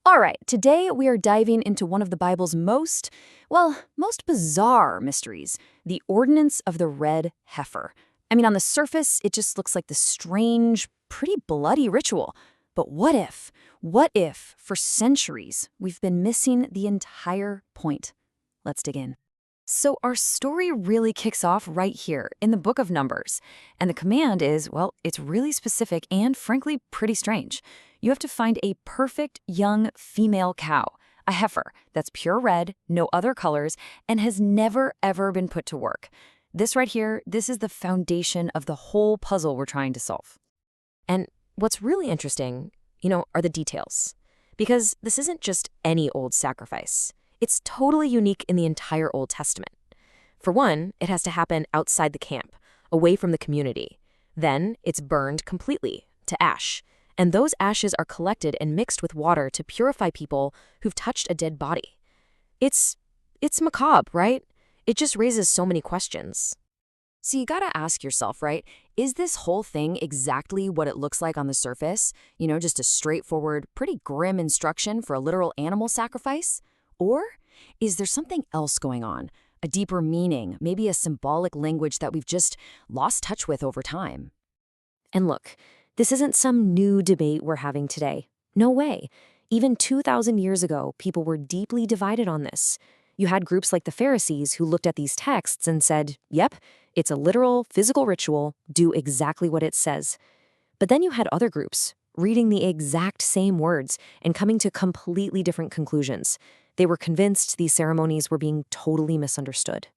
All right, today we are diving into one of the Bible's most bizarre mysteries, the ordinance of the red heifer. I mean, on the surface, it just looks like this strange, pretty bloody ritual. But what if? What if, for centuries, we've been missing the entire point? Let's dig in. So our story really kicks off right here in the book of Numbers. And the command is, well, it's really specific and frankly pretty strange. You have to find a perfect young female cow, a heifer that's pure red, no other colors, and has never ever been put to work. This right here, this is the foundation of the whole puzzle we're trying to solve. And what's really interesting, are the details. Because this isn't just any old sacrifice. It's totally unique in the entire Old Testament. For one, it has to happen outside the camp, away from the community. Then it's burned completely, to ash. And those ashes are collected and mixed with water to purify people who've touched a dead body. It's macabre, right? It just raises so many questions. So you gotta ask yourself, right? Is this whole thing exactly what it looks like on the surface? Just a straightforward, pretty grim instruction for a literal animal sacrifice? Or is there something else going on? A deeper meaning, maybe a symbolic language that we've just lost touch with over time? And look, this isn't some new debate we're having today. No way. Even 2,000 years ago, people were deeply divided on this. You had groups like the Pharisees who looked at these texts and said, yep, it's a literal, physical ritual, do exactly what it says. But then you had other groups reading the exact same words and coming to completely different conclusions. They were convinced these ceremonies were being totally misunderstood.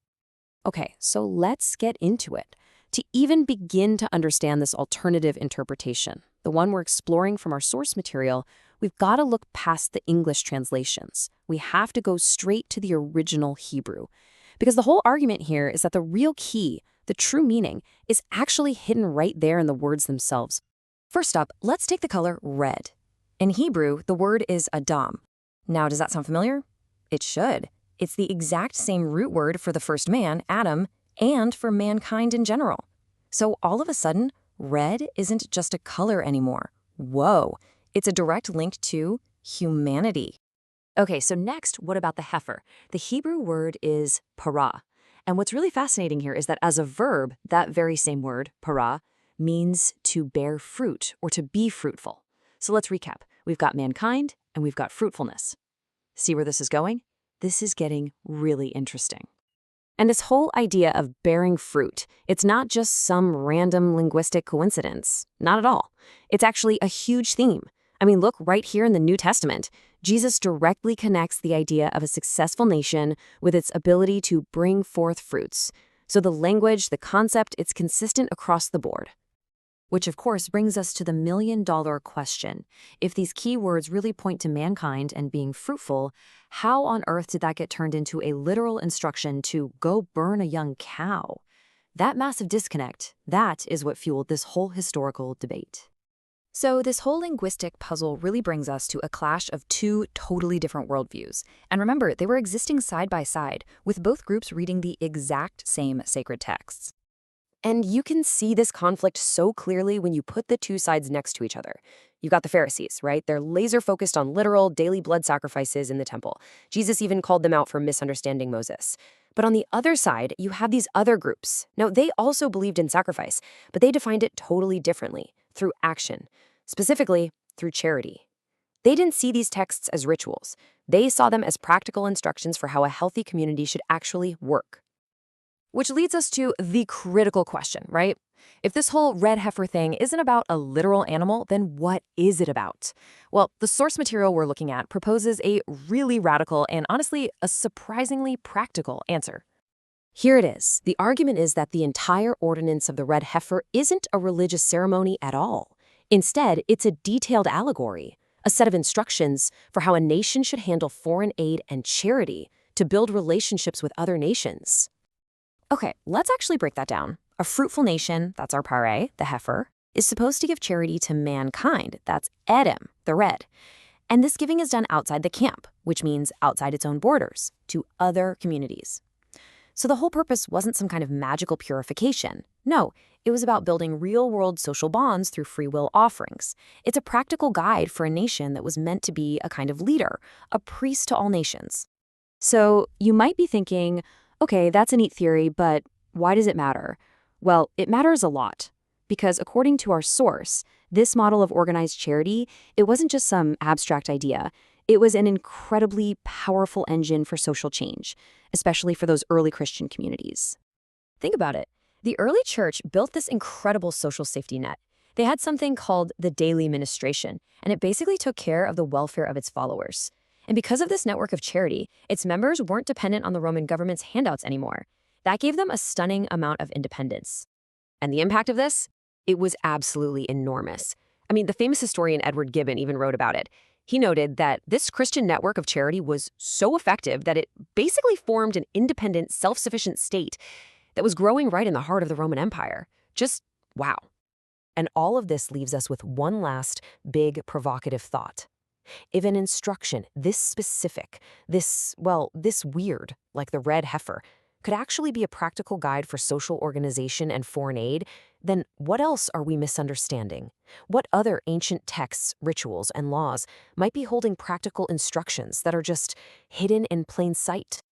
Okay, so let's get into it. To even begin to understand this alternative interpretation, the one we're exploring from our source material, we've got to look past the English translations. We have to go straight to the original Hebrew. Because the whole argument here is that the real key, the true meaning, is actually hidden right there in the words themselves. First up, let's take the color red. In Hebrew, the word is Adam. Now, does that sound familiar? It should. It's the exact same root word for the first man, Adam, and for mankind in general. So all of a sudden, red isn't just a color anymore. Whoa, it's a direct link to humanity. Okay, so next, what about the heifer? The Hebrew word is parah. And what's really fascinating here is that as a verb, that very same word, parah, means to bear fruit or to be fruitful. So let's recap. We've got mankind and we've got fruitfulness. See where this is going? This is getting really interesting. And this whole idea of bearing fruit, it's not just some random linguistic coincidence. Not at all. It's actually a huge theme. I mean, look right here in the New Testament. Jesus directly connects the idea of a successful nation with its ability to bring forth fruits. So the language, the concept, it's consistent across the board. Which, of course, brings us to the million-dollar question. If these key words really point to mankind and being fruitful, how on earth did that get turned into a literal instruction to go burn a young cow? That massive disconnect, that is what fueled this whole historical debate. So this whole linguistic puzzle really brings us to a clash of two totally different worldviews. And remember, they were existing side by side, with both groups reading the exact same sacred texts. And you can see this conflict so clearly when you put the two sides next to each other. You've got the Pharisees, right? They're laser focused on literal daily blood sacrifices in the temple. Jesus even called them out for misunderstanding Moses. But on the other side, you have these other groups. Now, they also believed in sacrifice, but they defined it totally differently, through action, specifically through charity. They didn't see these texts as rituals. They saw them as practical instructions for how a healthy community should actually work. Which leads us to the critical question, right? If this whole red heifer thing isn't about a literal animal, then what is it about? Well, the source material we're looking at proposes a really radical and honestly, a surprisingly practical answer. Here it is. The argument is that the entire ordinance of the red heifer isn't a religious ceremony at all. Instead, it's a detailed allegory, a set of instructions for how a nation should handle foreign aid and charity to build relationships with other nations. Okay, let's actually break that down. A fruitful nation, that's our pareh, the heifer, is supposed to give charity to mankind, that's Edom, the red. And this giving is done outside the camp, which means outside its own borders, to other communities. So the whole purpose wasn't some kind of magical purification. No, it was about building real-world social bonds through free will offerings. It's a practical guide for a nation that was meant to be a kind of leader, a priest to all nations. So you might be thinking, okay, that's a neat theory, but why does it matter? Well, it matters a lot. Because according to our source, this model of organized charity, it wasn't just some abstract idea. It was an incredibly powerful engine for social change, especially for those early Christian communities. Think about it. The early church built this incredible social safety net. They had something called the daily ministration, and it basically took care of the welfare of its followers. And because of this network of charity, its members weren't dependent on the Roman government's handouts anymore. That gave them a stunning amount of independence. And the impact of this? It was absolutely enormous. I mean, the famous historian Edward Gibbon even wrote about it. He noted that this Christian network of charity was so effective that it basically formed an independent, self-sufficient state that was growing right in the heart of the Roman Empire. Just wow. And all of this leaves us with one last big provocative thought. If an instruction this specific, this weird, like the red heifer, could actually be a practical guide for social organization and foreign aid, then what else are we misunderstanding? What other ancient texts, rituals, and laws might be holding practical instructions that are just hidden in plain sight?